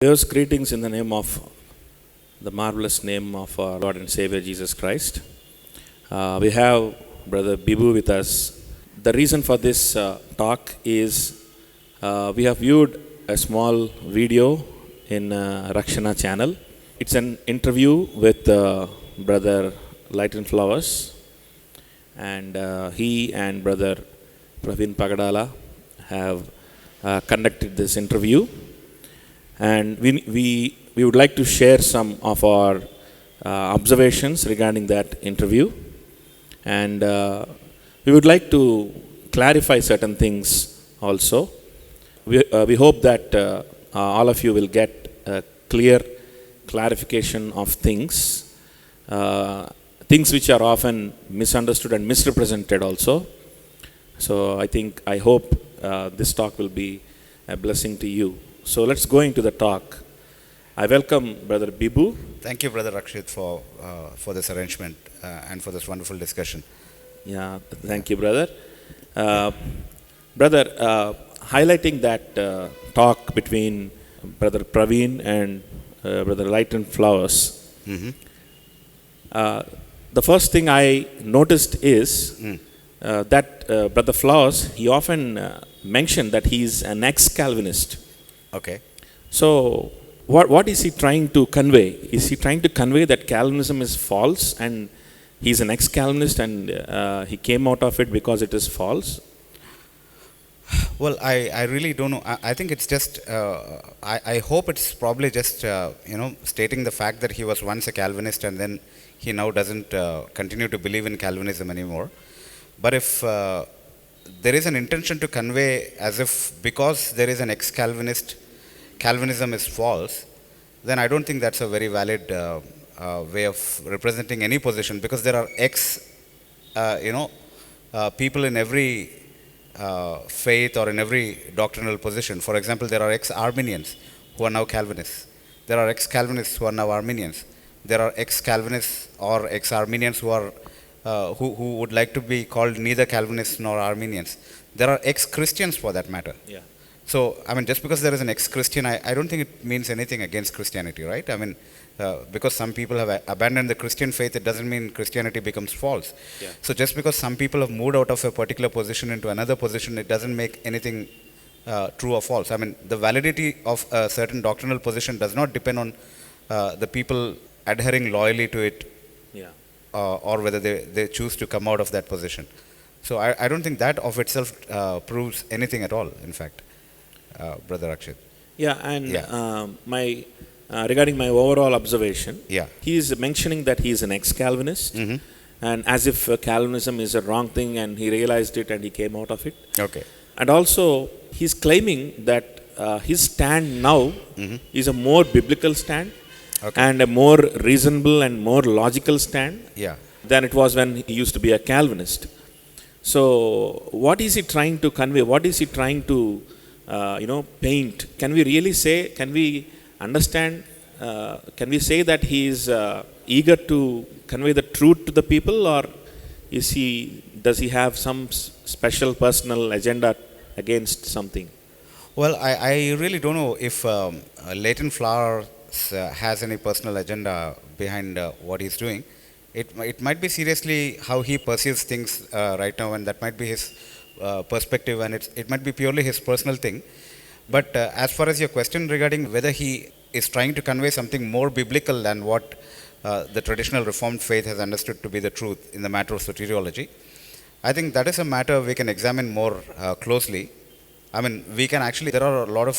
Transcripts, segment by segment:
Yours greetings in the name of the marvelous name of our Lord and Savior Jesus Christ. We have Brother Bibu with us. The reason for this talk is we have viewed a small video in Rakshana channel. It's an interview with Brother Light and Flowers, and he and Brother Praveen Pagadala have conducted this interview. And we would like to share some of our observations regarding that interview. And we would like to clarify certain things also. We hope that all of you will get a clear clarification of things, things which are often misunderstood and misrepresented also. So I hope this talk will be a blessing to you. So let's go into the talk. I welcome Brother Bibu. Thank you, Brother Rakshit, for this arrangement and for this wonderful discussion. Yeah, thank you, brother. Brother, highlighting that talk between Brother Praveen and Brother Light and Flowers, the first thing I noticed is that Brother Flowers, he often mentioned that he is an ex-Calvinist. Okay. So, what is he trying to convey? Is he trying to convey that Calvinism is false and he's an ex-Calvinist and he came out of it because it is false? Well, I really don't know. I think it's just, I hope it's probably just, stating the fact that he was once a Calvinist and then he now doesn't continue to believe in Calvinism anymore. But if there is an intention to convey as if because there is an ex-Calvinist, Calvinism is false, then I don't think that's a very valid way of representing any position, because there are people in every faith or in every doctrinal position. For example, there are ex-Arminians who are now Calvinists. There are ex-Calvinists who are now Arminians. There are ex-Calvinists or ex-Arminians who are who would like to be called neither Calvinists nor Arminians. There are ex-Christians for that matter. Yeah. So, I mean, just because there is an ex-Christian, I don't think it means anything against Christianity, right? I mean, because some people have abandoned the Christian faith, it doesn't mean Christianity becomes false. Yeah. So just because some people have moved out of a particular position into another position, it doesn't make anything true or false. I mean, the validity of a certain doctrinal position does not depend on the people adhering loyally to it, Yeah. or whether they choose to come out of that position. So I don't think that of itself proves anything at all, in fact, Brother Rakshit. Yeah, and Yeah. regarding my overall observation, Yeah. he is mentioning that he is an ex-Calvinist, and as if Calvinism is a wrong thing, and he realized it and he came out of it. Okay. And also, he's claiming that his stand now is a more biblical stand, Okay. and a more reasonable and more logical stand Yeah. than it was when he used to be a Calvinist. So, what is he trying to convey? What is he trying to, paint? Can we really say? Can we understand? Can we say that he is eager to convey the truth to the people, or does he have some special personal agenda against something? Well, I really don't know if Leighton Flowers has any personal agenda behind what he's doing. It might be seriously how he perceives things right now, and that might be his perspective, and it might be purely his personal thing. But as far as your question regarding whether he is trying to convey something more biblical than what the traditional Reformed faith has understood to be the truth in the matter of soteriology, I think that is a matter we can examine more closely. I mean, we can actually, there are a lot of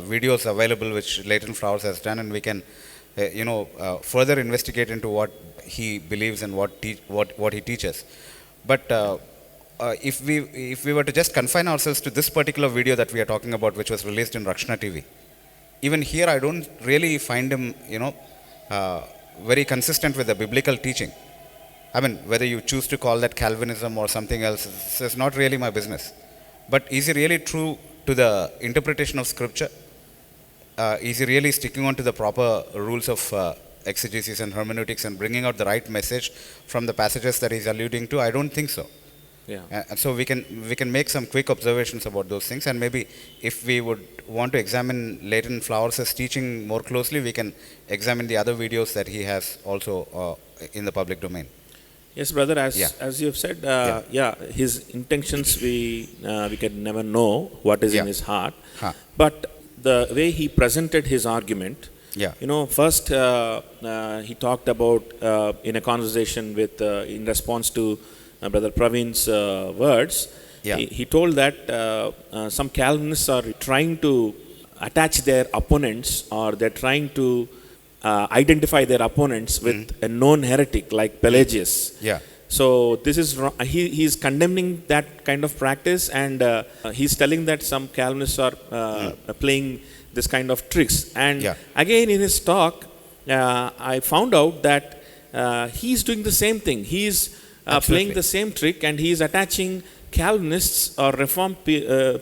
videos available which Leighton Flowers has done, and we can, further investigate into what he believes and what he teaches. But if we were to just confine ourselves to this particular video that we are talking about, which was released in Rakshana TV, even here I don't really find him, very consistent with the biblical teaching. I mean, whether you choose to call that Calvinism or something else, is not really my business. But is he really true to the interpretation of Scripture? Is he really sticking on to the proper rules of exegesis and hermeneutics and bringing out the right message from the passages that he's alluding to? I don't think so. Yeah. And so we can make some quick observations about those things, and maybe if we would want to examine Leighton Flowers' teaching more closely, we can examine the other videos that he has also in the public domain. Yes, brother. Yeah. As you have said, his intentions we can never know what is in Yeah. his heart. Huh. But the way he presented his argument, Yeah. first he talked about in a conversation with in response to Brother Praveen's words. Yeah. He told that some Calvinists are trying to attach their opponents, or they're trying to identify their opponents with a known heretic like Pelagius. Yeah. So this is wrong. He's condemning that kind of practice, and he's telling that some Calvinists are playing this kind of tricks. And Yeah. again in his talk, I found out that he's doing the same thing. He's playing the same trick, and he's attaching Calvinists or Reformed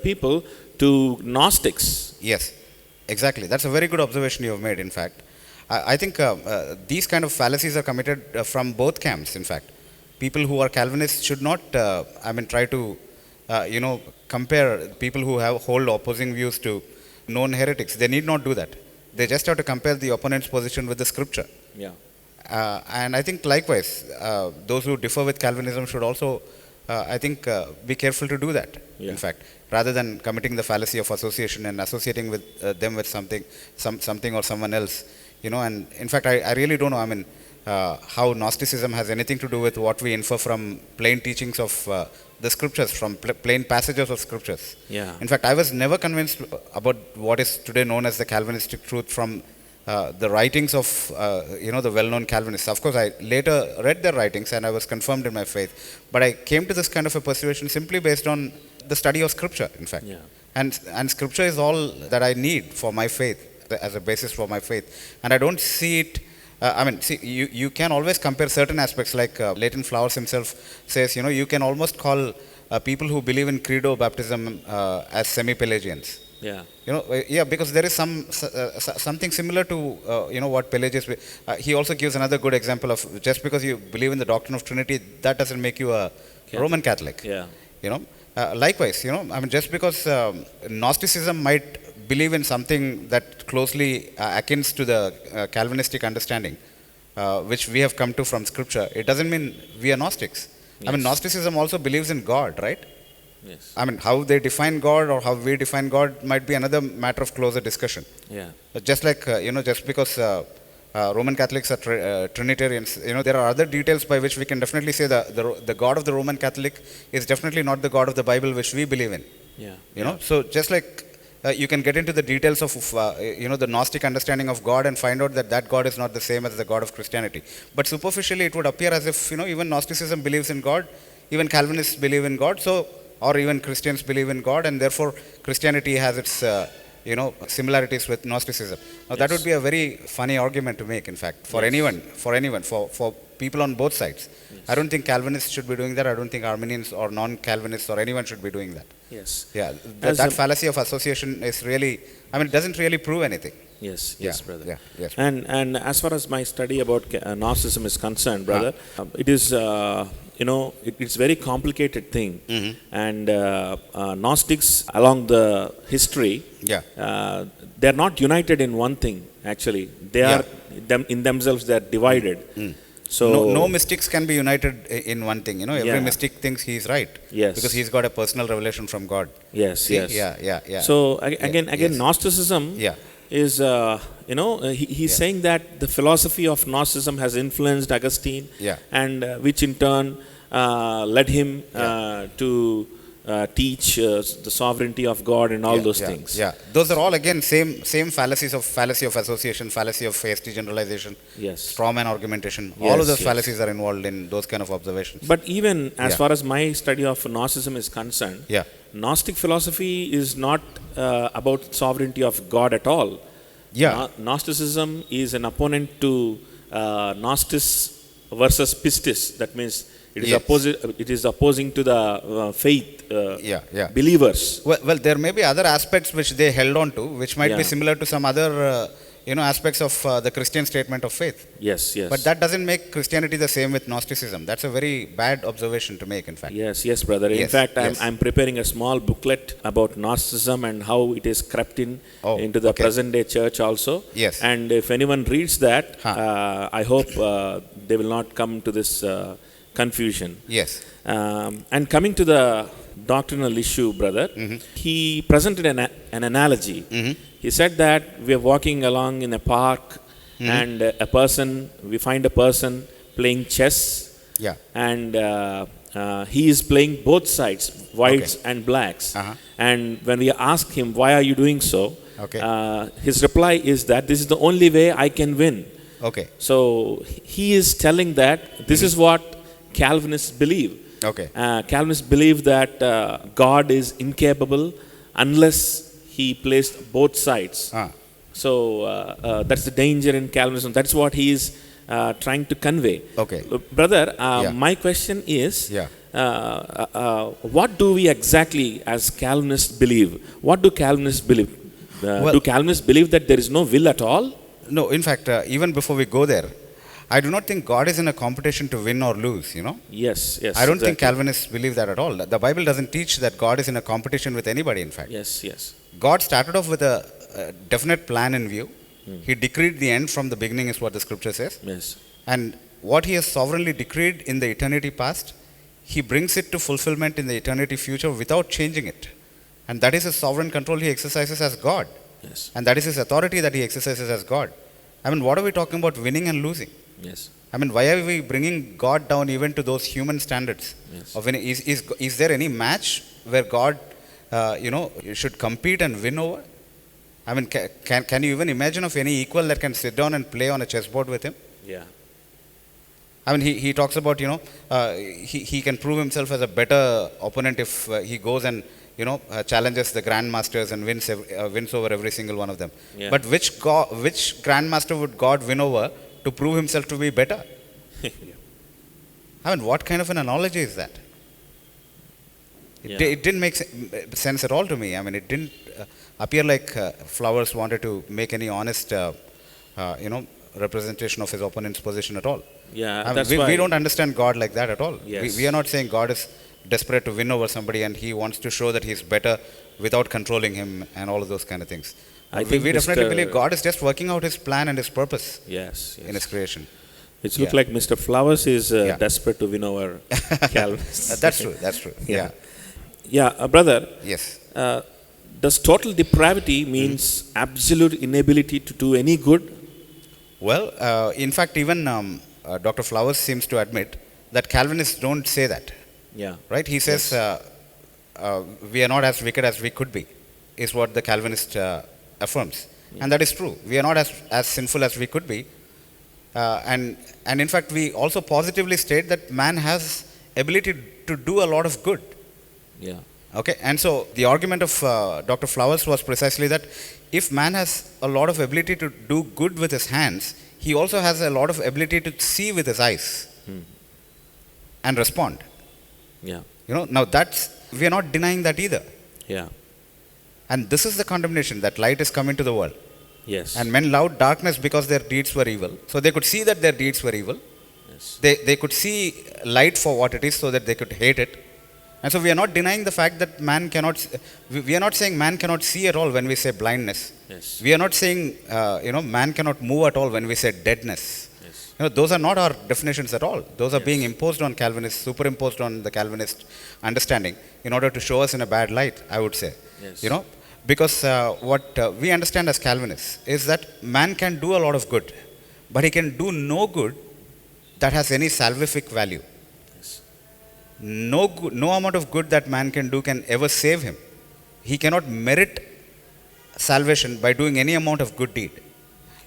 people to Gnostics. Yes, exactly. That's a very good observation you have made, in fact. I think these kind of fallacies are committed from both camps, in fact. People who are Calvinists should not, try to, compare people who hold opposing views to known heretics. They need not do that. They just have to compare the opponent's position with the scripture. Yeah. And I think likewise, those who differ with Calvinism should also, be careful to do that, Yeah. in fact, rather than committing the fallacy of association and associating with them with something or someone else. And in fact, I really don't know, how Gnosticism has anything to do with what we infer from plain teachings of the scriptures, from plain passages of scriptures. Yeah. In fact, I was never convinced about what is today known as the Calvinistic truth from the writings of the well-known Calvinists. Of course, I later read their writings and I was confirmed in my faith. But I came to this kind of a persuasion simply based on the study of Scripture, in fact. Yeah. And Scripture is all that I need for my faith, as a basis for my faith. And I don't see it. You can always compare certain aspects, like Leighton Flowers himself says. You can almost call people who believe in credo baptism as semi-Pelagians. Yeah. Because there is something similar to what Pelagius. He also gives another good example of, just because you believe in the doctrine of Trinity, that doesn't make you a Roman Catholic. Yeah. Likewise, just because Gnosticism might believe in something that closely akins to the Calvinistic understanding, which we have come to from Scripture, it doesn't mean we are Gnostics. Yes. Gnosticism also believes in God, right? Yes. How they define God or how we define God might be another matter of closer discussion. Yeah. Just like, just because Roman Catholics are Trinitarians, there are other details by which we can definitely say the God of the Roman Catholic is definitely not the God of the Bible which we believe in. Yeah. So just like you can get into the details of, the Gnostic understanding of God and find out that God is not the same as the God of Christianity. But superficially it would appear as if, even Gnosticism believes in God, even Calvinists believe in God, or even Christians believe in God, and therefore Christianity has its similarities with Gnosticism. Now that would be a very funny argument to make, in fact, for anyone, for people on both sides. I don't think Calvinists should be doing that. I don't think Arminians or non-Calvinists or anyone should be doing that. Yes. Yeah, that fallacy of association is really, it doesn't really prove anything. Yes, brother. Yeah, yes. And as far as my study about Gnosticism is concerned, brother, it is it's very complicated thing. Mm-hmm. And Gnostics along the history, they're not united in one thing. Actually, they are in themselves. They're divided. So no mystics can be united in one thing. Every mystic thinks he's right. Yes. Because he's got a personal revelation from God. Yes. See? Yes. Yeah. So again, Gnosticism is he's saying that the philosophy of Gnosticism has influenced Augustine, and which in turn led him to teach the sovereignty of God and all those things. Yeah, those are all again same fallacy of association, fallacy of hasty generalization, straw man argumentation. All of those fallacies are involved in those kind of observations. But even as far as my study of Gnosticism is concerned, Gnostic philosophy is not about sovereignty of God at all. Gnosticism is an opponent to Gnostis versus Pistis. That means it is opposing to the faith believers. Well, there may be other aspects which they held on to, which might be similar to some other aspects of the Christian statement of faith. Yes, yes. But that doesn't make Christianity the same with Gnosticism. That's a very bad observation to make, in fact. Yes, yes, brother. In Yes, fact, yes. I'm preparing a small booklet about Gnosticism and how it is crept in Oh, into the okay. present day church also. Yes. And if anyone reads that, I hope they will not come to this confusion. Yes. And coming to the doctrinal issue, brother, he presented an analogy. He said that we are walking along in a park and we find a person playing chess, Yeah. and he is playing both sides, whites Okay. and blacks. Uh-huh. And when we ask him, why are you doing so? Okay. His reply is that this is the only way I can win. Okay. So he is telling that this is what Calvinists believe. Okay. Calvinists believe that God is incapable unless he placed both sides. Ah. So that's the danger in Calvinism. That's what he is trying to convey. Okay. Brother, Yeah. my question is, Yeah. what do we exactly as Calvinists believe? What do Calvinists believe? Well- Do Calvinists believe that there is no will at all? No, in fact, even before we go there, I do not think God is in a competition to win or lose, Yes, yes. I don't think exactly. Calvinists believe that at all. The Bible doesn't teach that God is in a competition with anybody, in fact. Yes, yes. God started off with a definite plan in view. He decreed the end from the beginning, is what the scripture says. Yes. And what he has sovereignly decreed in the eternity past, he brings it to fulfillment in the eternity future without changing it. And that is his sovereign control he exercises as God. Yes. And that is his authority that he exercises as God. I mean, what are we talking about winning and losing? Yes. I mean, why are we bringing God down even to those human standards? Yes. Of winning? Is there any match where God, should compete and win over? I mean, can you even imagine of any equal that can sit down and play on a chessboard with him? Yeah. I mean, he talks about, he can prove himself as a better opponent if he goes and, challenges the grandmasters and wins over every single one of them. Yeah. But which grandmaster would God win over to prove himself to be better? I mean, what kind of an analogy is that? Yeah. It didn't make sense at all to me. I mean, it didn't appear like Flowers wanted to make any honest, representation of his opponent's position at all. Yeah, I mean, that's we why. don't understand God like that at all. Yes. We are not saying God is desperate to win over somebody and he wants to show that he's better without controlling him and all of those kind of things. I think we definitely Mr. believe God is just working out his plan and his purpose Yes, in his yes. creation. It's look Yeah. like Mr. Flowers is Yeah. desperate to win over Calvinists. That's true. That's true. Yeah. Yeah, brother, Yes. does total depravity means absolute inability to do any good? Well, in fact, even Dr. Flowers seems to admit that Calvinists don't say that. Yeah. Right? He says we are not as wicked as we could be, is what the Calvinist affirms. And that is true. We are not as sinful as we could be. And in fact, we also positively state that man has ability to do a lot of good. Yeah. Okay, and so the argument of Dr. Flowers was precisely that if man has a lot of ability to do good with his hands, he also has a lot of ability to see with his eyes and respond. Yeah. Now we are not denying that either. Yeah. And this is the condemnation, that light is come into the world. Yes. And men loved darkness because their deeds were evil. So they could see that their deeds were evil. Yes. They could see light for what it is so that they could hate it. And so we are not denying the fact that man cannot, we are not saying man cannot see at all when we say blindness. Yes. We are not saying, man cannot move at all when we say deadness. Yes. Those are not our definitions at all. Those are being imposed on Calvinists, superimposed on the Calvinist understanding in order to show us in a bad light, I would say. Yes. Because what we understand as Calvinists is that man can do a lot of good, but he can do no good that has any salvific value. Yes. No amount of good that man can do can ever save him. He cannot merit salvation by doing any amount of good deed.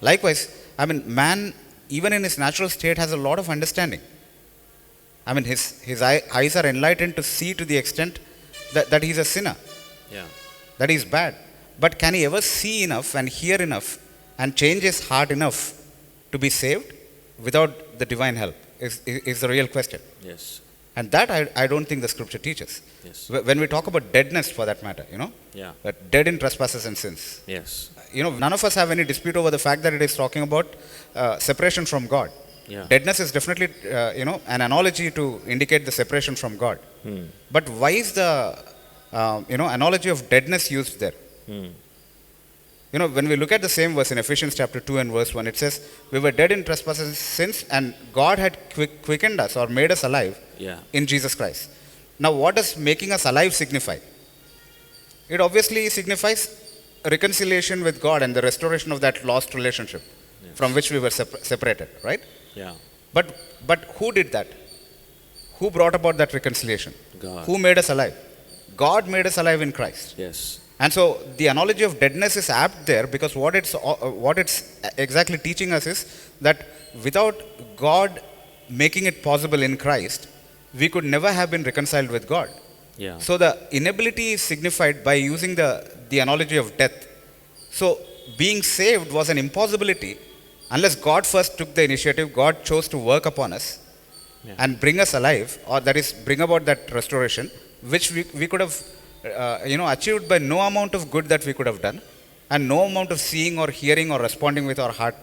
Likewise, man, even in his natural state, has a lot of understanding. His eyes are enlightened to see to the extent that he's a sinner, Yeah. that he's bad. But can he ever see enough and hear enough and change his heart enough to be saved without the divine help? Is the real question. Yes. And that I don't think the scripture teaches. Yes. When we talk about deadness, for that matter, Yeah. dead in trespasses and sins. Yes. None of us have any dispute over the fact that it is talking about separation from God. Yeah. Deadness is definitely, an analogy to indicate the separation from God. But why is the, analogy of deadness used there? When we look at the same verse in Ephesians chapter 2 and verse 1, it says, we were dead in trespasses and sins, and God had quickened us or made us alive Yeah. in Jesus Christ. Now, what does making us alive signify? It obviously signifies reconciliation with God and the restoration of that lost relationship from which we were separated, right? Yeah. But who did that? Who brought about that reconciliation? God. Who made us alive? God made us alive in Christ. Yes. And so the analogy of deadness is apt there, because what it's exactly teaching us is that without God making it possible in Christ, we could never have been reconciled with God. Yeah. So the inability is signified by using the analogy of death. So being saved was an impossibility unless God first took the initiative. God chose to work upon us and bring us alive, or that is, bring about that restoration, which we could have achieved by no amount of good that we could have done, and no amount of seeing or hearing or responding with our heart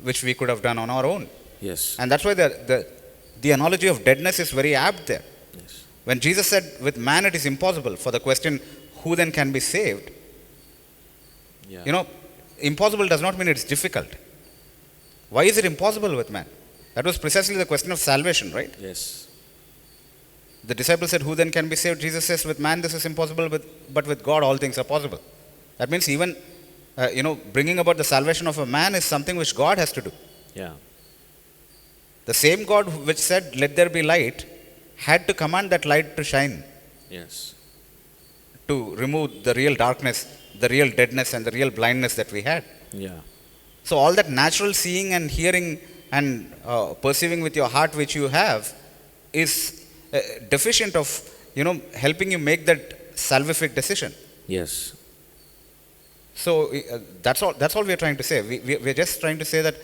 which we could have done on our own. Yes. And that's why the analogy of deadness is very apt there. Yes. When Jesus said, with man it is impossible, for the question, who then can be saved? Yeah. Impossible does not mean it's difficult. Why is it impossible with man? That was precisely the question of salvation, right? Yes. The disciples said, who then can be saved? Jesus says, with man this is impossible, but with God all things are possible. That means even, bringing about the salvation of a man is something which God has to do. Yeah. The same God which said, let there be light, had to command that light to shine, Yes. to remove the real darkness, the real deadness, and the real blindness that we had. Yeah. So all that natural seeing and hearing and perceiving with your heart which you have is deficient of, helping you make that salvific decision. Yes. So that's all we are trying to say. We're just trying to say that,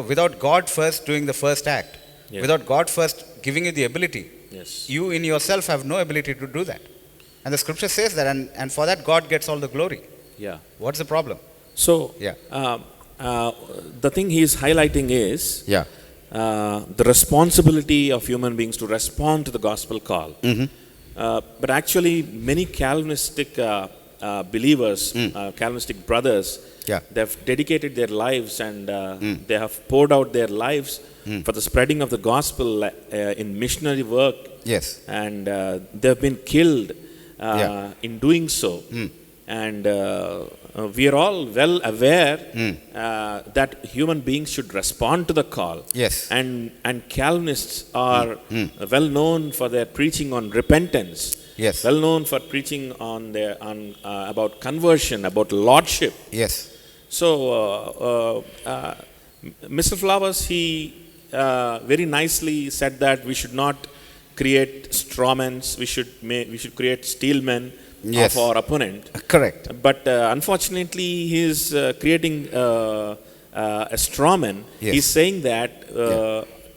without God first doing the first act, Yeah. without God first giving you the ability, Yes. you in yourself have no ability to do that. And the scripture says that, and for that God gets all the glory. Yeah. What's the problem? So, Yeah. the thing he is highlighting is Yeah. the responsibility of human beings to respond to the gospel call. But actually, many Calvinistic believers, Calvinistic brothers, Yeah. they've dedicated their lives and they have poured out their lives for the spreading of the gospel in missionary work, Yes. and they've been killed Yeah. in doing so. And we are all well aware that human beings should respond to the call. Yes. And Calvinists are well known for their preaching on repentance. Yes. Well known for preaching on about conversion, about lordship. Yes. So Mr. Flowers, he very nicely said that we should not create strawmans. We should create steelmen Yes. of our opponent. Correct. But unfortunately, he is creating a strawman. Yes. He's saying that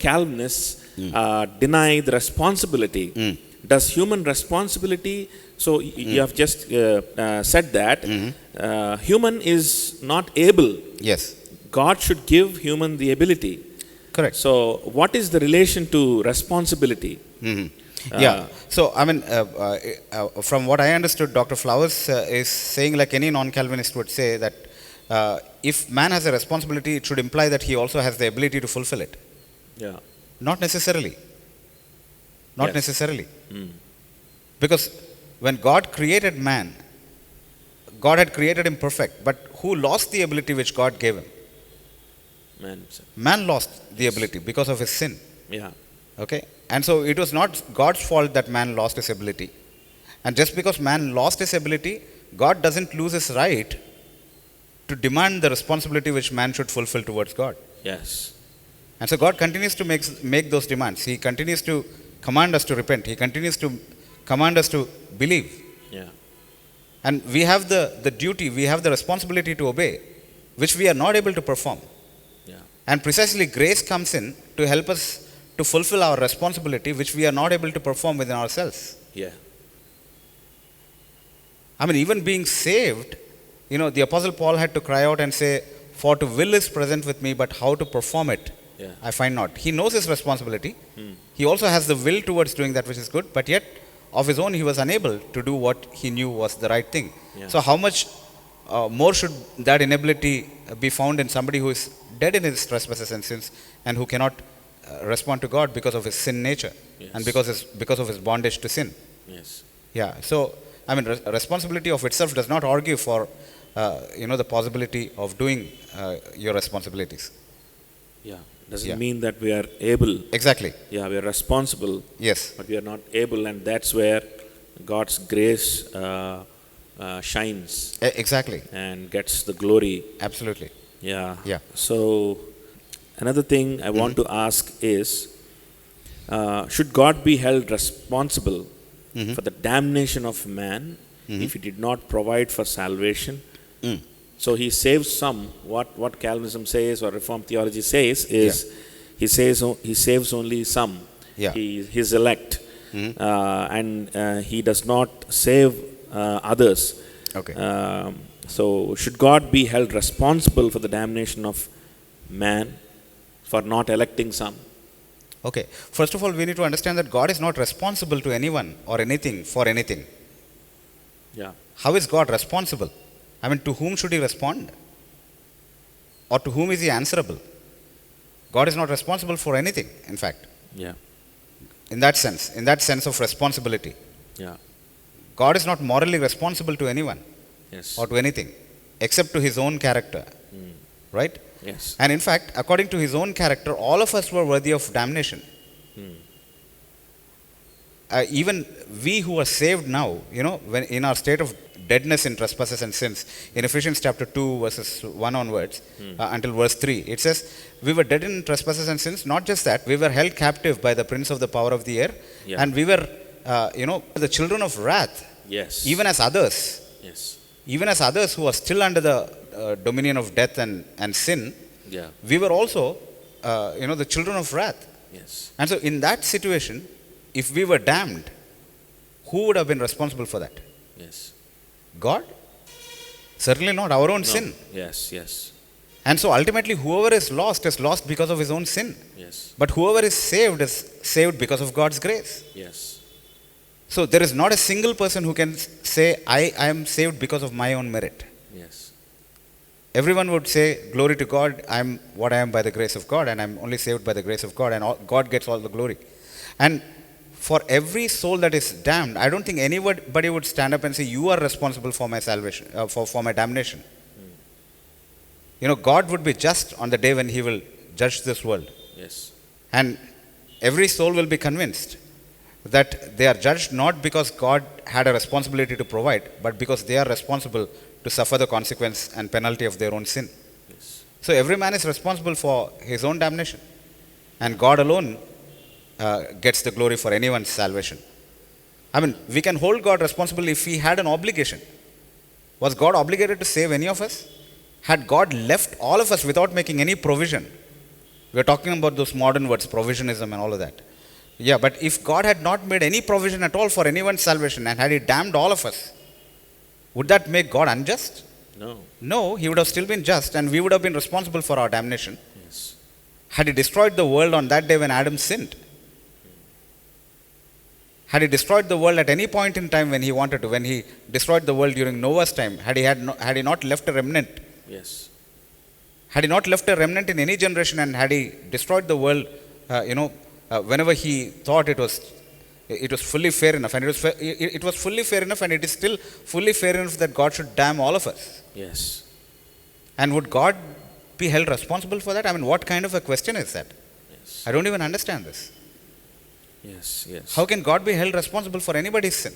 Calvinists deny the responsibility. Does human responsibility? So you have just said that human is not able. Yes. God should give human the ability. Correct. So what is the relation to responsibility? Yeah. So, I mean, from what I understood, Dr. Flowers is saying, like any non-Calvinist would say, that if man has a responsibility, it should imply that he also has the ability to fulfill it. Yeah. Not necessarily. Not Yes. necessarily. Because when God created man, God had created him perfect. But who lost the ability which God gave him? Man. Man lost the ability because of his sin. Yeah. Okay? And so it was not God's fault that man lost his ability. And just because man lost his ability, God doesn't lose his right to demand the responsibility which man should fulfill towards God. Yes. And so God continues to make those demands. He continues to command us to repent. He continues to command us to believe. Yeah. And we have the duty, we have the responsibility to obey, which we are not able to perform. Yeah. And precisely grace comes in to help us to fulfill our responsibility which we are not able to perform within ourselves. Yeah. I mean, even being saved, the Apostle Paul had to cry out and say, "For to will is present with me, but how to perform it, Yeah. I find not." He knows his responsibility. He also has the will towards doing that which is good, but yet, of his own, he was unable to do what he knew was the right thing. Yeah. So, how much more should that inability be found in somebody who is dead in his trespasses and sins and who cannot respond to God because of his sin nature and Yes. because of his bondage to sin? Yes. Yeah. So, I mean, responsibility of itself does not argue for, the possibility of doing your responsibilities. Yeah. Doesn't Yeah. mean that we are able. Exactly. Yeah, we are responsible, Yes. but we are not able, and that's where God's grace shines Exactly. and gets the glory. Absolutely. Yeah. Yeah. So another thing I want to ask is, should God be held responsible for the damnation of man if he did not provide for salvation? So he saves some. What Calvinism says or Reformed theology says is he saves only some. Yeah. His elect, and he does not save others. Okay. So should God be held responsible for the damnation of man for not electing some? Okay. First of all, we need to understand that God is not responsible to anyone or anything for anything. Yeah. How is God responsible? I mean, to whom should he respond? Or to whom is he answerable? God is not responsible for anything, in fact, Yeah. in that sense of responsibility. Yeah. God is not morally responsible to anyone Yes. or to anything except to his own character. Right? Yes. And in fact, according to his own character, all of us were worthy of damnation. Even we who are saved now, when in our state of deadness in trespasses and sins, in Ephesians chapter 2, verses 1 onwards, until verse 3, it says, we were dead in trespasses and sins. Not just that, we were held captive by the prince of the power of the air, and we were, the children of wrath, Yes. even as others. Yes. Even as others who are still under the dominion of death and sin, Yeah. we were also, the children of wrath. Yes. And so, in that situation, if we were damned, who would have been responsible for that? Yes. God? Certainly not our own No. sin. Yes. Yes. And so, ultimately, whoever is lost because of his own sin. Yes. But whoever is saved because of God's grace. Yes. So, there is not a single person who can say, I am saved because of my own merit. Yes. Everyone would say, glory to God, I am what I am by the grace of God, and I am only saved by the grace of God, and God gets all the glory. And for every soul that is damned, I don't think anybody would stand up and say, you are responsible for my salvation, for my damnation. God would be just on the day when he will judge this world. Yes. And every soul will be convinced that they are judged not because God had a responsibility to provide, but because they are responsible to suffer the consequence and penalty of their own sin. Yes. So every man is responsible for his own damnation. And God alone gets the glory for anyone's salvation. I mean, we can hold God responsible if he had an obligation. Was God obligated to save any of us? Had God left all of us without making any provision? We are talking about those modern words, provisionism and all of that. Yeah, but if God had not made any provision at all for anyone's salvation and had he damned all of us, would that make God unjust? No. No, he would have still been just and we would have been responsible for our damnation. Yes. Had he destroyed the world on that day when Adam sinned? Had he destroyed the world at any point in time when he wanted to, when he destroyed the world during Noah's time, had he not left a remnant? Yes. Had he not left a remnant in any generation and had he destroyed the world, whenever he thought it was fully fair enough, and it was fully fair enough, and it is still fully fair enough that God should damn all of us. Yes. And would God be held responsible for that? I mean, what kind of a question is that? Yes. I don't even understand this. Yes. Yes. How can God be held responsible for anybody's sin?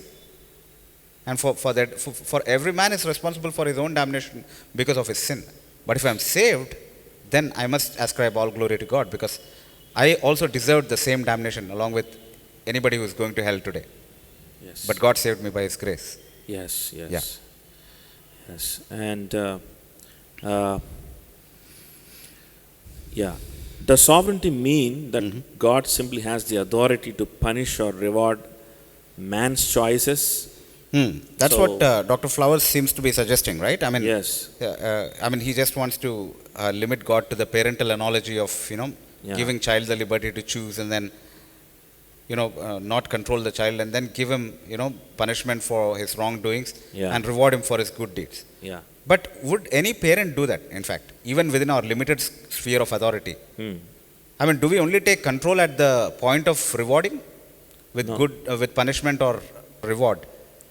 And for every man is responsible for his own damnation because of his sin. But if I am saved, then I must ascribe all glory to God because I also deserved the same damnation along with anybody who is going to hell today. Yes. But God saved me by his grace. Yes. Yes. Yeah. Yes. And Does sovereignty mean that God simply has the authority to punish or reward man's choices? That's So- what Dr. Flowers seems to be suggesting, right? I mean, Yes. I mean, he just wants to limit God to the parental analogy of, Yeah. giving child the liberty to choose and then, not control the child and then give him, punishment for his wrongdoings Yeah. and reward him for his good deeds. Yeah. But would any parent do that, in fact, even within our limited sphere of authority? I mean, do we only take control at the point of rewarding with No. good, with punishment or reward?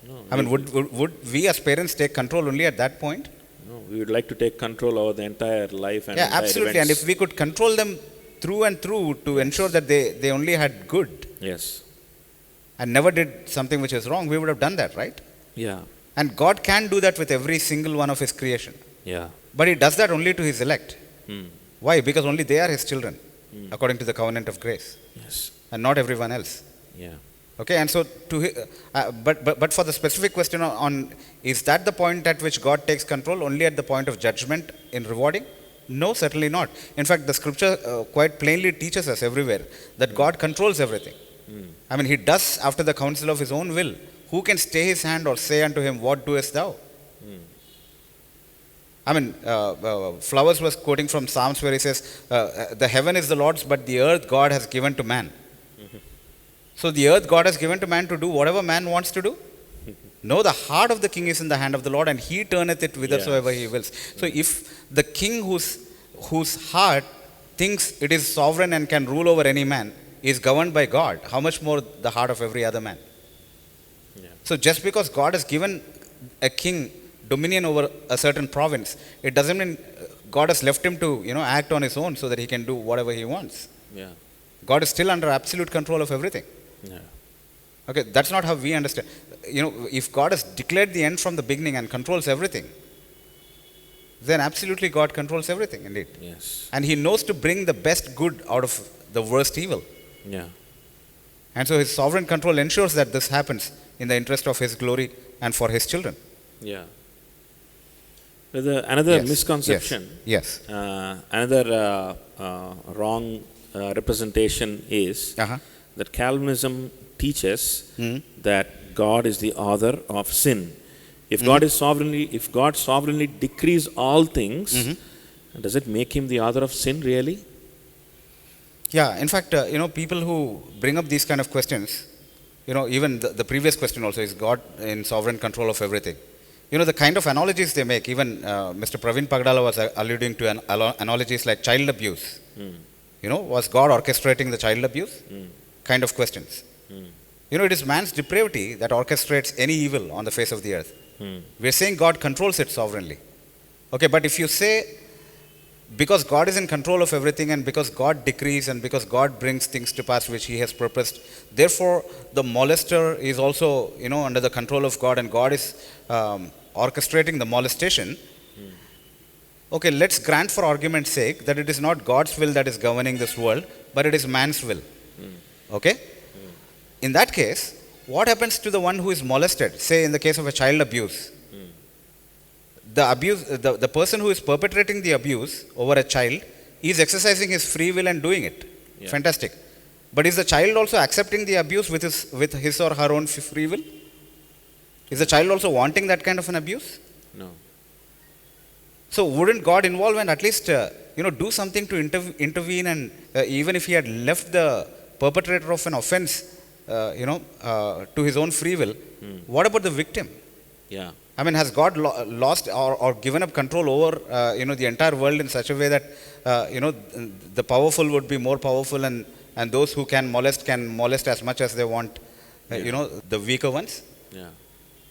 No, I mean, would we as parents take control only at that point? no, we would like to take control over the entire life and Yeah, entire absolutely. And events. if we could control them through and through to ensure that they only had good Yes. and never did something which is wrong, we would have done that, right? Yeah. And God can do that with every single one of his creation. Yeah. But he does that only to his elect. Hmm. Why? Because only they are his children, according to the covenant of grace, Yes. and not everyone else. Yeah. Okay, and so but for the specific question on is that the point at which God takes control only at the point of judgment in rewarding? No, certainly not. In fact, the scripture quite plainly teaches us everywhere that God controls everything. I mean, he does after the counsel of his own will. Who can stay his hand or say unto him, what doest thou? I mean, Flowers was quoting from Psalms where he says, the heaven is the Lord's, but the earth God has given to man. So the earth God has given to man to do whatever man wants to do? No, the heart of the king is in the hand of the Lord, and he turneth it whithersoever he wills. So if the king whose heart thinks it is sovereign and can rule over any man is governed by God, how much more the heart of every other man? Yeah. So just because God has given a king dominion over a certain province, it doesn't mean God has left him to act on his own so that he can do whatever he wants. Yeah. God is still under absolute control of everything. Yeah. Okay, that's not how we understand. If God has declared the end from the beginning and controls everything, then absolutely God controls everything indeed. Yes. And he knows to bring the best good out of the worst evil. Yeah. And so his sovereign control ensures that this happens in the interest of his glory and for his children. Yeah. Another Yes, misconception, Yes. another wrong representation is Uh-huh. that Calvinism teaches that God is the author of sin. If God sovereignly decrees all things, does it make him the author of sin really? Yeah, in fact, people who bring up these kind of questions, even the previous question also, is God in sovereign control of everything? The kind of analogies they make, even Mr. Praveen Pagdala was alluding to analogies like child abuse. Was God orchestrating the child abuse? Kind of questions. It is man's depravity that orchestrates any evil on the face of the earth. We're saying God controls it sovereignly. Okay, but if you say, because God is in control of everything and because God decrees and because God brings things to pass which he has purposed, therefore the molester is also, under the control of God and God is orchestrating the molestation. Okay, let's grant for argument's sake that it is not God's will that is governing this world, but it is man's will. Okay? In that case, what happens to the one who is molested? Say in the case of a child abuse. The person who is perpetrating the abuse over a child is exercising his free will and doing it. Yeah. Fantastic. But is the child also accepting the abuse with his or her own free will? Is the child also wanting that kind of an abuse? No. So wouldn't God involve and at least do something to intervene, and even if he had left the perpetrator of an offense to his own free will, what about the victim? Yeah. I mean, has God lost or given up control over the entire world in such a way that the powerful would be more powerful and those who can molest as much as they want, the weaker ones? Yeah.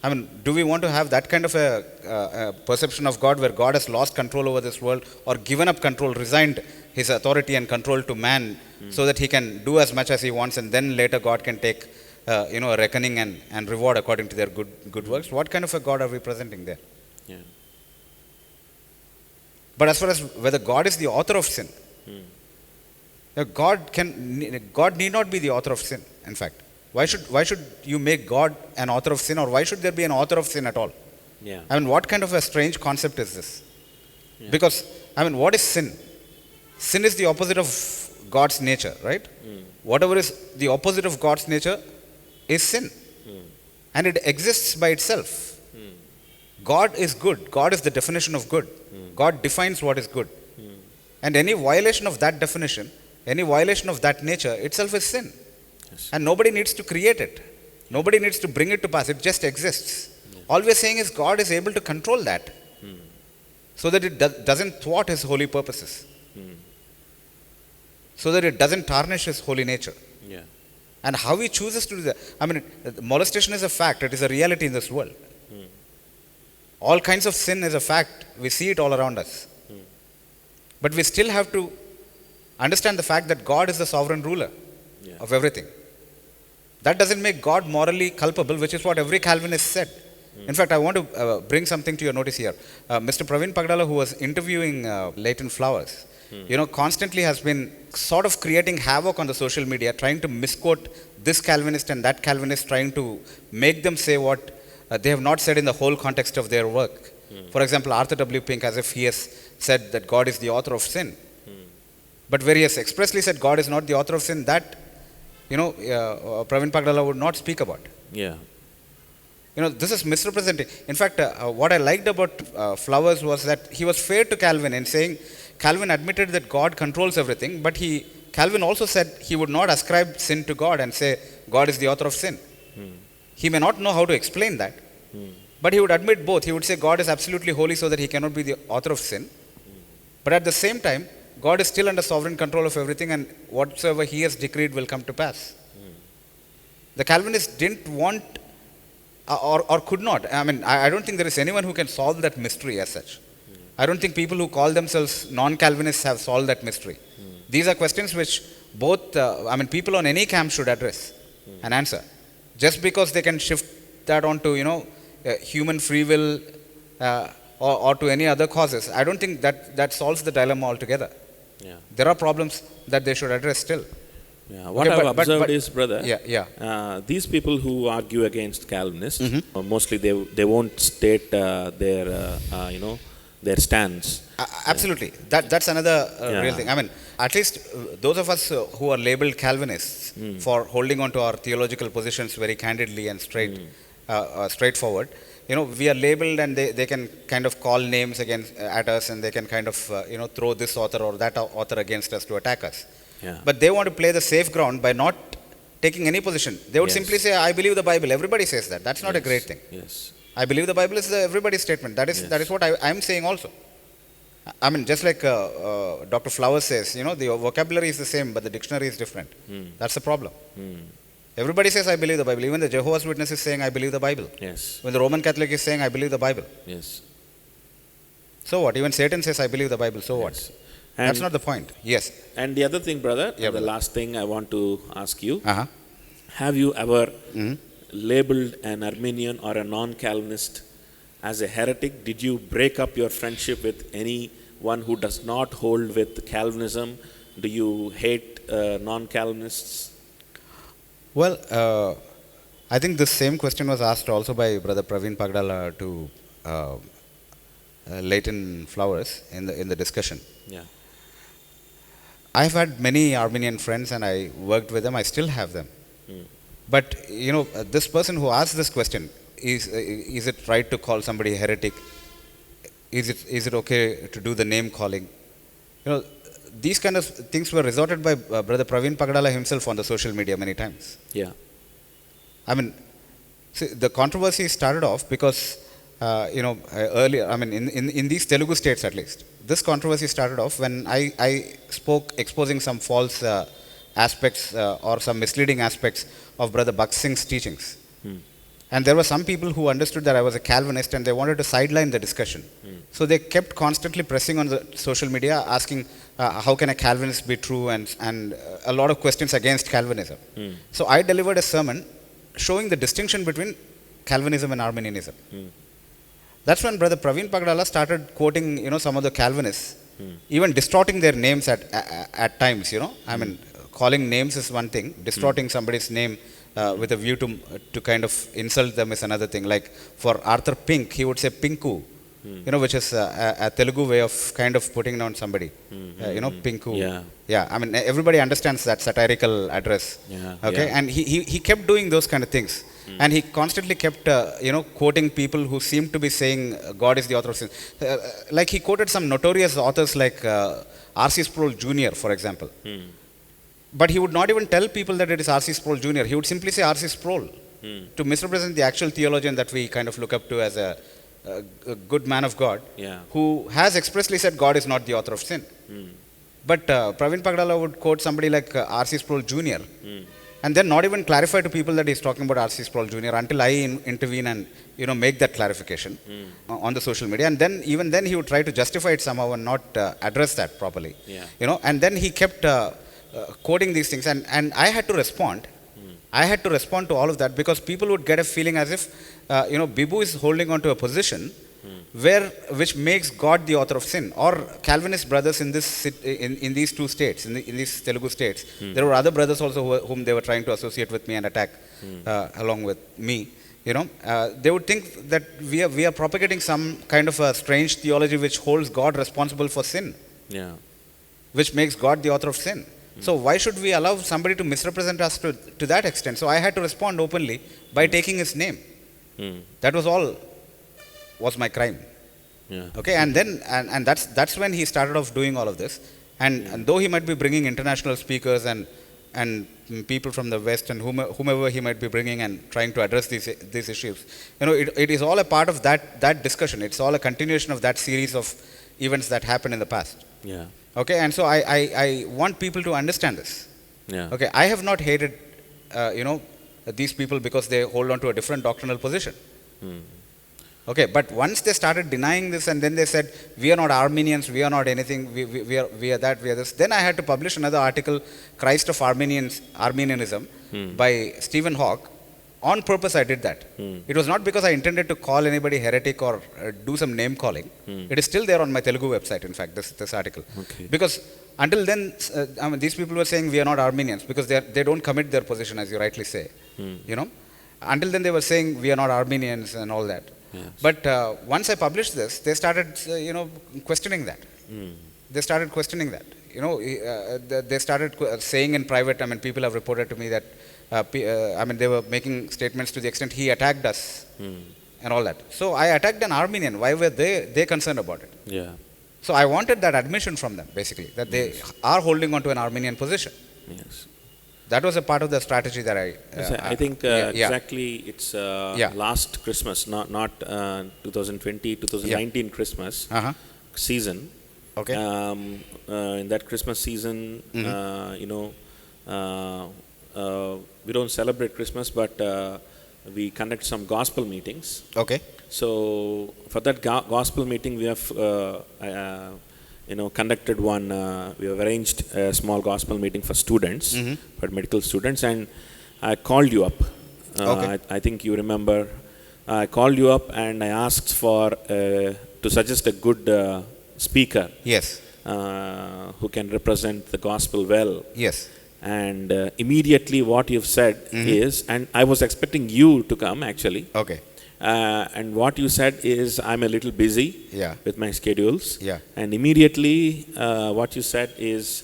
I mean, do we want to have that kind of a perception of God where God has lost control over this world or given up control, resigned his authority and control to man so that he can do as much as he wants and then later God can take a reckoning and reward according to their good works? What kind of a God are we presenting there? Yeah. But as far as whether God is the author of sin, God need not be the author of sin, in fact. Why should you make God an author of sin, or why should there be an author of sin at all? Yeah. I mean, what kind of a strange concept is this? Yeah. Because, I mean, what is sin? sin is the opposite of God's nature, right? Whatever is the opposite of God's nature is sin. And it exists by itself. God is good. God is the definition of good. God defines what is good. And any violation of that definition, any violation of that nature itself is sin. Yes. And nobody needs to create it. Nobody needs to bring it to pass. It just exists. All we are saying is God is able to control that so that it doesn't thwart his holy purposes, so that it doesn't tarnish his holy nature. Yeah. And how he chooses to do that. I mean, molestation is a fact. It is a reality in this world. All kinds of sin is a fact. We see it all around us. But we still have to understand the fact that God is the sovereign ruler of everything. That doesn't make God morally culpable, which is what every Calvinist said. In fact, I want to bring something to your notice here. Mr. Praveen Pagdala, who was interviewing Leighton Flowers, constantly has been sort of creating havoc on the social media, trying to misquote this Calvinist and that Calvinist, trying to make them say what they have not said in the whole context of their work. For example, Arthur W. Pink, as if he has said that God is the author of sin. But where he has expressly said God is not the author of sin, that, Praveen Pagdala would not speak about. Yeah. This is misrepresenting. In fact, what I liked about Flowers was that he was fair to Calvin in saying Calvin admitted that God controls everything, but Calvin also said he would not ascribe sin to God and say God is the author of sin. He may not know how to explain that, but he would admit both. He would say God is absolutely holy so that he cannot be the author of sin. But at the same time, God is still under sovereign control of everything, and whatsoever he has decreed will come to pass. The Calvinists didn't want or could not. I mean, I don't think there is anyone who can solve that mystery as such. I don't think people who call themselves non-Calvinists have solved that mystery. These are questions which both, people on any camp should address and answer. Just because they can shift that onto, human free will or to any other causes, I don't think that solves the dilemma altogether. Yeah. There are problems that they should address still. Yeah. What Okay, I've observed is, brother, these people who argue against Calvinists, mostly they won't state their stance. Absolutely. That's another real thing. I mean, at least those of us who are labeled Calvinists for holding on to our theological positions very candidly and straightforward, we are labeled, and they can kind of call names at us, and they can kind of throw this author or that author against us to attack us. Yeah. But they want to play the safe ground by not taking any position. They would simply say, I believe the Bible. Everybody says that. That's not a great thing. Yes. I believe the Bible is everybody's statement. That is what I'm saying also. I mean, just like Dr. Flowers says, the vocabulary is the same, but the dictionary is different. That's the problem. Everybody says, I believe the Bible. Even the Jehovah's Witness is saying, I believe the Bible. Yes. When the Roman Catholic is saying, I believe the Bible. Yes. So what? Even Satan says, I believe the Bible. So what? And that's not the point. Yes. And the other thing, brother, the brother. last thing I want to ask you, Uh-huh. have you ever labeled an Arminian or a non-Calvinist as a heretic? Did you break up your friendship with anyone who does not hold with Calvinism? Do you hate non-Calvinists? Well, I think the same question was asked also by Brother Praveen Pagdala to Leighton Flowers in the discussion. Yeah. I've had many Armenian friends, and I worked with them. I still have them. But this person who asked this question, is it right to call somebody a heretic? Is it okay to do the name calling? These kind of things were resorted by Brother Praveen Pagdala himself on the social media many times. Yeah. I mean, see, the controversy started off because earlier, I mean, in these Telugu states at least, this controversy started off when I spoke exposing some false aspects or some misleading aspects of Brother Bhakt Singh's teachings. And there were some people who understood that I was a Calvinist, and they wanted to sideline the discussion. So they kept constantly pressing on the social media, asking how can a Calvinist be true, and a lot of questions against Calvinism. So I delivered a sermon showing the distinction between Calvinism and Arminianism. That's when Brother Praveen Pagdala started quoting, some of the Calvinists, even distorting their names at times. I mean, calling names is one thing, distorting somebody's name with a view to kind of insult them is another thing. Like for Arthur Pink, he would say Pinku. you know, which is a Telugu way of kind of putting down somebody. You know, Pinku. Yeah. Yeah, I mean, everybody understands that satirical address. Yeah, Okay, yeah. and he kept doing those kind of things. And he constantly kept, you know, quoting people who seemed to be saying God is the author of sin. Like he quoted some notorious authors like R.C. Sproul Jr., for example. But he would not even tell people that it is R.C. Sproul Jr. He would simply say R.C. Sproul to misrepresent the actual theologian that we kind of look up to as a good man of God, Yeah. who has expressly said God is not the author of sin. But Praveen Pagdala would quote somebody like R.C. Sproul Jr. And then not even clarify to people that he's talking about R.C. Sproul Jr. until I intervene and, you know, make that clarification on the social media. And then even then he would try to justify it somehow and not address that properly. Yeah. You know, and then he kept quoting these things, and I had to respond. I had to respond to all of that because people would get a feeling as if, you know, Bibu is holding on to a position which makes God the author of sin. Or Calvinist brothers in in these two states, in these Telugu states, there were other brothers also whom they were trying to associate with me and attack along with me. You know, they would think that we are propagating some kind of a strange theology which holds God responsible for sin, Yeah. which makes God the author of sin. So why should we allow somebody to misrepresent us to that extent? So I had to respond openly by taking his name. That was all was my crime. Yeah. Okay, and then and that's when he started off doing all of this. And though he might be bringing international speakers and people from the West and whomever he might be bringing and trying to address these issues, you know, it is all a part of that discussion. It's all a continuation of that series of events that happened in the past. Yeah. Okay, and so I want people to understand this. Yeah. Okay, I have not hated, you know, these people because they hold on to a different doctrinal position. Okay, but once they started denying this and then they said, we are not Armenians, we are not anything, we are that, we are this. Then I had to publish another article, Christ of Armenianism, by Stephen Hawke. On purpose I did that. It was not because I intended to call anybody heretic or do some name calling. It is still there on my Telugu website, in fact, this article. Okay. Because until then, I mean, these people were saying we are not Armenians because they don't commit their position, as you rightly say. You know, until then they were saying we are not Armenians and all that. Yes. But once I published this, they started, you know, questioning that. They started questioning that. You know, they started saying in private. I mean, people have reported to me that. I mean, they were making statements to the extent he attacked us and all that. So I attacked an Armenian. Why were they concerned about it? Yeah. So I wanted that admission from them, basically, that they are holding on to an Armenian position. Yes. That was a part of the strategy that Yes, I think yeah. exactly it's Yeah. last Christmas, not 2020, 2019 Christmas season. Okay. In that Christmas season, you know, we don't celebrate Christmas, but we conduct some gospel meetings. Okay. So for that gospel meeting, we have you know, conducted one. We have arranged a small gospel meeting for students, for medical students, and I called you up. Okay. I think you remember. I called you up and I asked for to suggest a good speaker. Yes. Who can represent the gospel well. Yes. And immediately what you've said is, and I was expecting you to come actually. Okay. And what you said is, I'm a little busy Yeah. with my schedules. Yeah. And immediately what you said is,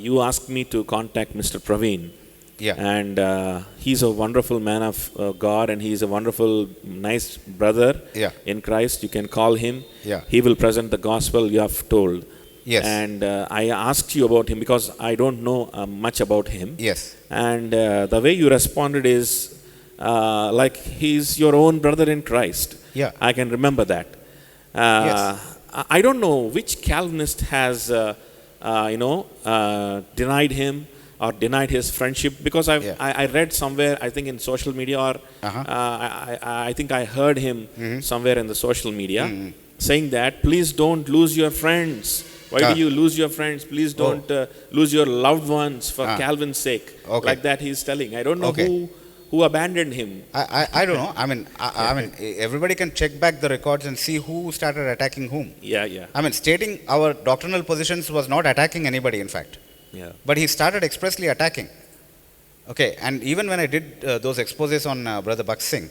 you asked me to contact Mr. Praveen. Yeah. And he's a wonderful man of God, and he's a wonderful, nice brother Yeah. in Christ. You can call him. Yeah. He will present the gospel you have told. Yes. And I asked you about him because I don't know much about him. Yes. And the way you responded is like he's your own brother in Christ. Yeah. I can remember that. Yes. I don't know which Calvinist has, you know, denied him or denied his friendship, because I read somewhere, I think in social media, or I think I heard him somewhere in the social media saying that, please don't lose your friends. Why do you lose your friends? Please don't lose your loved ones for Calvin's sake. Okay. Like that he's telling. I don't know who abandoned him. I don't know. I mean, I mean, everybody can check back the records and see who started attacking whom. Yeah. I mean, stating our doctrinal positions was not attacking anybody, in fact. Yeah. But he started expressly attacking. Okay, and even when I did those exposés on Brother Bakht Singh,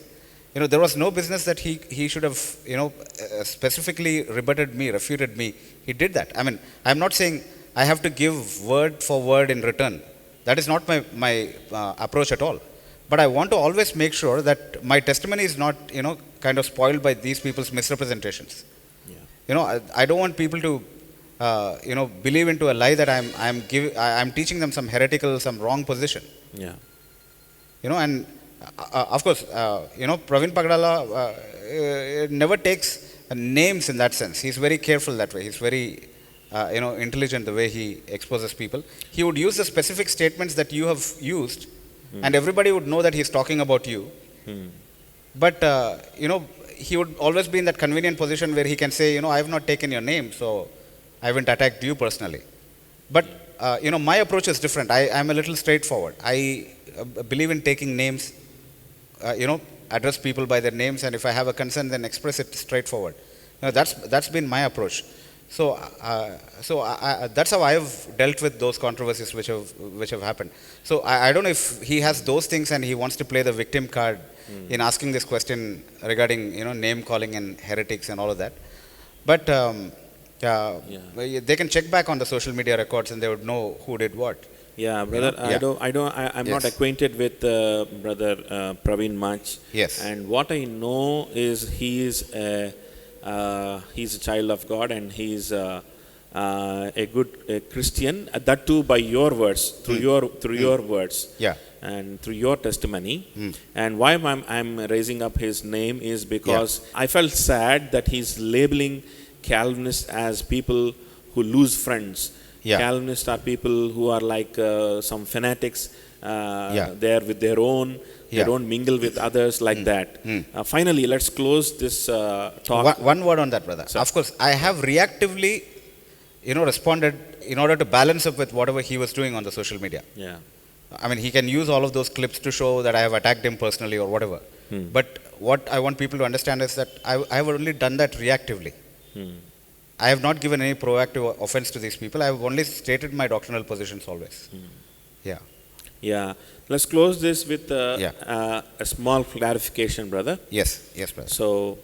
there was no business that he should have, specifically refuted me. He did that. I mean, I'm not saying I have to give word for word in return. That is not my approach at all. But I want to always make sure that my testimony is not, kind of spoiled by these people's misrepresentations. Yeah. I don't want people to, believe into a lie that I'm teaching them some heretical, some wrong position. Yeah. And of course, Praveen Pagdala never takes names in that sense. He's very careful that way. He's very, intelligent the way he exposes people. He would use the specific statements that you have used, and everybody would know that he's talking about you. But, he would always be in that convenient position where he can say, I have not taken your name, so I haven't attacked you personally. But, my approach is different. I'm a little straightforward. I believe in taking names, address people by their names, and if I have a concern, then express it straightforward. That's been my approach. So, that's how I have dealt with those controversies which have happened. So, I don't know if he has those things and he wants to play the victim card in asking this question regarding, name calling and heretics and all of that. But they can check back on the social media records and they would know who did what. Yeah, brother. I'm not Yes. acquainted with brother Praveen much. Yes. And what I know is he's a child of God, and he's a good Christian. That too by your words, through your words. Yeah. And through your testimony. And why I'm raising up his name is because I felt sad that he's labeling Calvinists as people who lose friends. Yeah. Calvinists are people who are like some fanatics. Yeah. They're with their own. They Yeah. don't mingle with others like that. Finally, let's close this talk. One word on that, brother. Sir. Of course, I have reactively, responded in order to balance up with whatever he was doing on the social media. Yeah. I mean, he can use all of those clips to show that I have attacked him personally or whatever. But what I want people to understand is that I have only done that reactively. I have not given any proactive offense to these people. I have only stated my doctrinal positions always. Yeah. Yeah. Let's close this with a small clarification, brother. Yes, brother. So,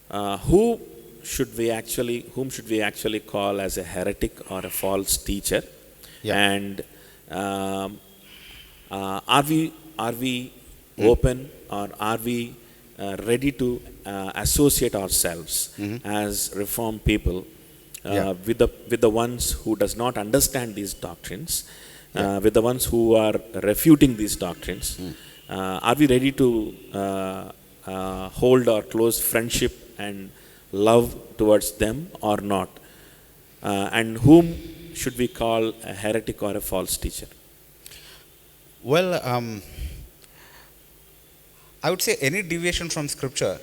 whom should we actually call as a heretic or a false teacher? Yeah. And are we open, or are we ready to associate ourselves as Reformed people with the ones who does not understand these doctrines, with the ones who are refuting these doctrines? Are we ready to hold our close friendship and love towards them or not? And whom should we call a heretic or a false teacher? Well, I would say any deviation from Scripture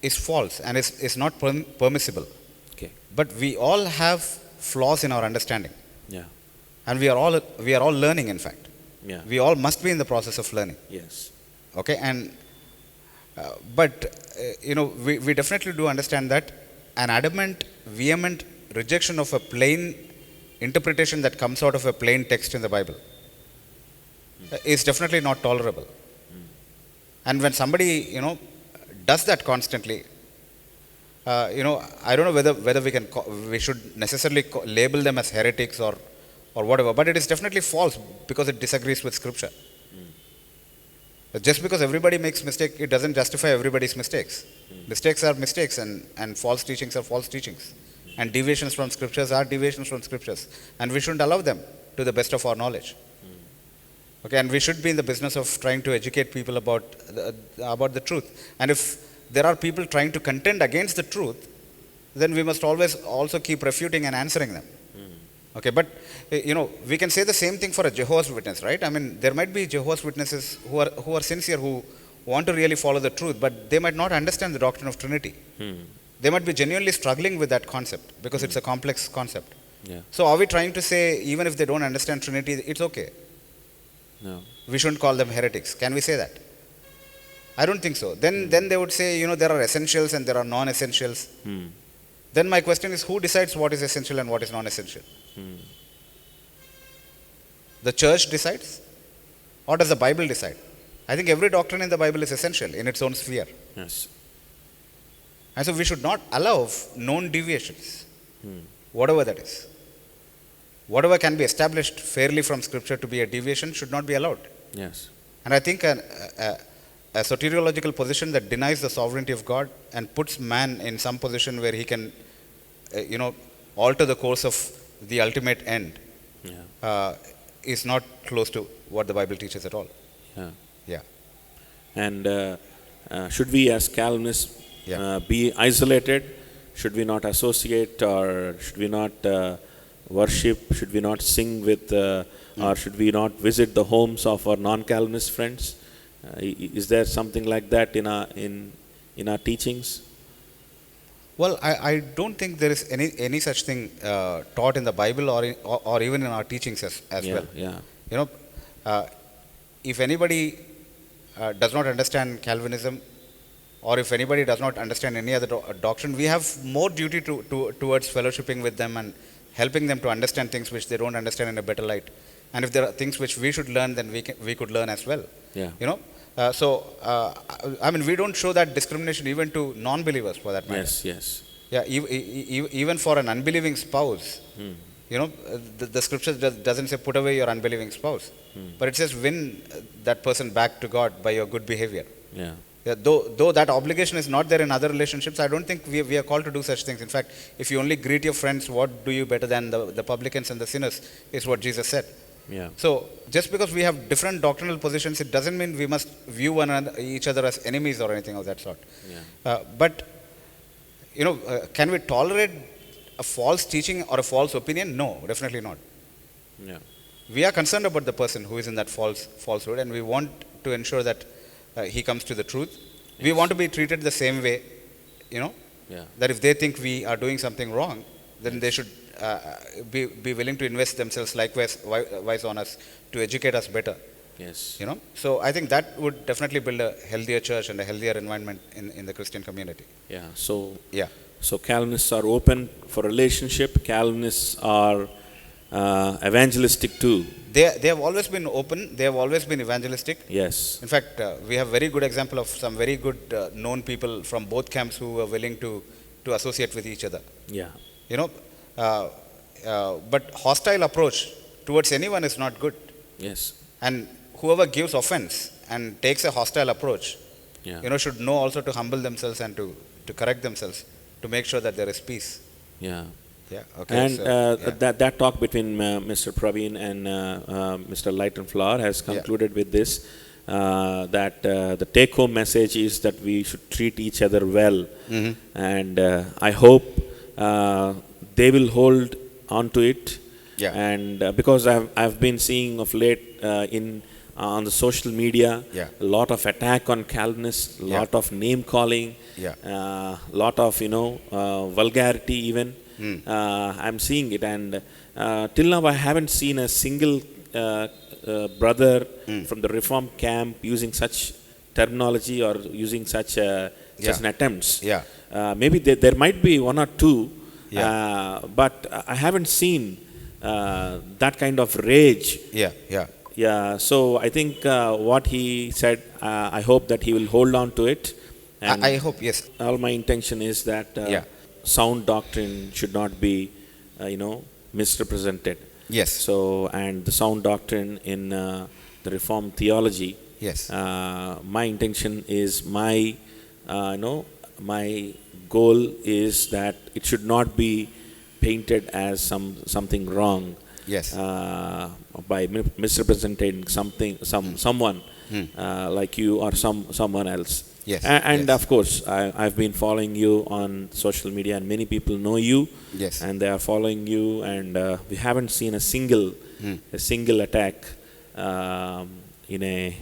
is false and is not permissible. Okay. But we all have flaws in our understanding, Yeah. and we are all learning. In fact, Yeah. we all must be in the process of learning. Yes. Okay, and but we definitely do understand that an adamant, vehement rejection of a plain interpretation that comes out of a plain text in the Bible is definitely not tolerable. And when somebody does that constantly, I don't know whether we should necessarily label them as heretics or whatever, but it is definitely false because it disagrees with Scripture. Just because everybody makes mistake, it doesn't justify everybody's mistakes. Mistakes are mistakes, and false teachings are false teachings, and deviations from Scriptures are deviations from Scriptures, and we shouldn't allow them to the best of our knowledge. Okay, and we should be in the business of trying to educate people about the truth. And if there are people trying to contend against the truth, then we must always also keep refuting and answering them. Okay, but we can say the same thing for a Jehovah's Witness, right? I mean, there might be Jehovah's Witnesses who are sincere, who want to really follow the truth, but they might not understand the doctrine of Trinity. They might be genuinely struggling with that concept because it's a complex concept. Yeah. So are we trying to say even if they don't understand Trinity, it's okay? No. We shouldn't call them heretics. Can we say that? I don't think so. Then they would say, there are essentials and there are non-essentials. Then my question is, who decides what is essential and what is non-essential? The church decides? Or does the Bible decide? I think every doctrine in the Bible is essential in its own sphere. Yes. And so we should not allow known deviations, whatever that is. Whatever can be established fairly from Scripture to be a deviation should not be allowed. Yes. And I think a soteriological position that denies the sovereignty of God and puts man in some position where he can, alter the course of the ultimate end Yeah. is not close to what the Bible teaches at all. Yeah. Yeah. And should we, as Calvinists, Yeah. be isolated? Should we not associate, or should we not worship? Should we not sing with, or should we not visit the homes of our non-Calvinist friends? Is there something like that in our teachings? Well, I don't think there is any such thing taught in the Bible or even in our teachings as Yeah. well. Yeah. If anybody does not understand Calvinism, or if anybody does not understand any other doctrine, we have more duty towards fellowshipping with them and helping them to understand things which they don't understand in a better light. And if there are things which we should learn, then we could learn as well. Yeah. We don't show that discrimination even to non-believers, for that matter. Yes. Yes. Yeah, even for an unbelieving spouse, the scripture doesn't say put away your unbelieving spouse, but it says win that person back to God by your good behavior. Yeah. Yeah, though that obligation is not there in other relationships, I don't think we are called to do such things. In fact, if you only greet your friends, what do you better than the publicans and the sinners, is what Jesus said. Yeah. So, just because we have different doctrinal positions, it doesn't mean we must view each other as enemies or anything of that sort. Yeah. Can we tolerate a false teaching or a false opinion? No, definitely not. Yeah. We are concerned about the person who is in that falsehood, and we want to ensure that he comes to the truth. Yes. We want to be treated the same way, Yeah. that if they think we are doing something wrong, then they should be willing to invest themselves likewise on us to educate us better. Yes. So I think that would definitely build a healthier church and a healthier environment in the Christian community. Yeah. So Yeah. So Calvinists are open for relationship. Calvinists are evangelistic too. They have always been open. They have always been evangelistic. Yes. In fact, we have very good example of some very good known people from both camps who are willing to associate with each other. Yeah. But hostile approach towards anyone is not good. Yes. And whoever gives offense and takes a hostile approach, Yeah. should know also to humble themselves and to correct themselves to make sure that there is peace. Yeah. Yeah. Okay. And so, yeah. that talk between Mr. Praveen and Mr. Lighton Flower has concluded with this, that the take-home message is that we should treat each other well. Mhm. And I hope they will hold on to it. Yeah. And because I've been seeing of late on the social media, Yeah. a lot of attack on Calvinists, lot of name calling, Yeah. lot of vulgarity even. I'm seeing it, and till now I haven't seen a single brother from the Reform camp using such terminology or using such an attempts. Yeah. Maybe there might be one or two, but I haven't seen that kind of rage. Yeah. Yeah. Yeah, so I think what he said, I hope that he will hold on to it. And I hope, yes. all my intention is that sound doctrine should not be, misrepresented. Yes. So, and the sound doctrine in the Reformed theology. Yes. My intention is my goal is that it should not be painted as something wrong. Yes. By misrepresenting someone like you or someone else. Yes. And yes. of course, I've been following you on social media, and many people know you. Yes. And they are following you, and we haven't seen a single attack in a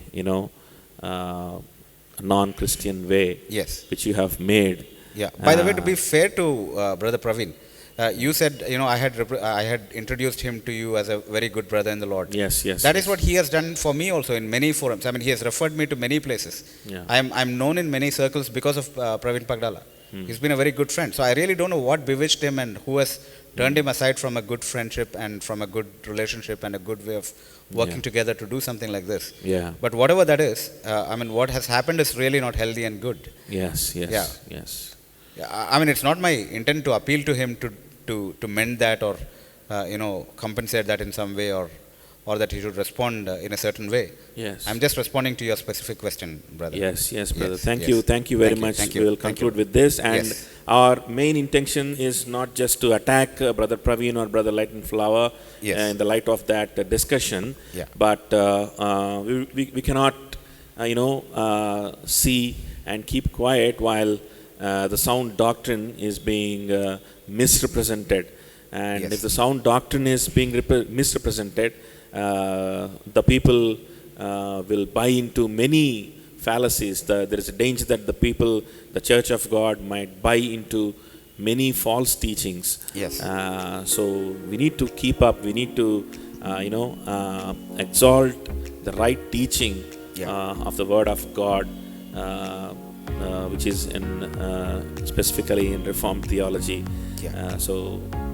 non-Christian way. Yes. Which you have made. Yeah. By the way, to be fair to Brother Praveen, you said, I had introduced him to you as a very good brother in the Lord. Yes, yes. That is what he has done for me also in many forums. I mean, he has referred me to many places. Yeah. I'm known in many circles because of Praveen Pagdala. He's been a very good friend. So I really don't know what bewitched him and who has turned him aside from a good friendship and from a good relationship and a good way of working Yeah. together to do something like this. Yeah. But whatever that is, what has happened is really not healthy and good. Yes. Yes. Yeah. Yes. Yeah, it's not my intent to appeal to him to mend that or compensate that in some way or that he should respond in a certain way. Yes. I'm just responding to your specific question, brother. Yes, yes, brother. Yes, Thank yes. you. Thank you very Thank you, much. thank We you, will thank conclude you. with this. And Yes. our main intention is not just to attack Brother Praveen or Brother Light and Flower Yes. in the light of that discussion. Yeah. But we cannot, see and keep quiet while the sound doctrine is being misrepresented. And Yes. if the sound doctrine is being misrepresented, the people will buy into many fallacies. There is a danger that the people, the Church of God, might buy into many false teachings. Yes. So we need to keep up. We need to, exalt the right teaching Yeah. of the Word of God, which is in specifically in Reformed theology. Yeah. So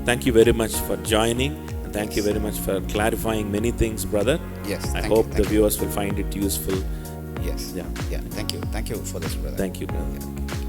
thank you very much for joining, and thank you very much for clarifying many things, brother. Yes. I Thank hope you, the thank you. viewers will find it useful. Yes. Yeah. Yeah. Thank you. Thank you for this, brother. Thank you, brother. Yeah.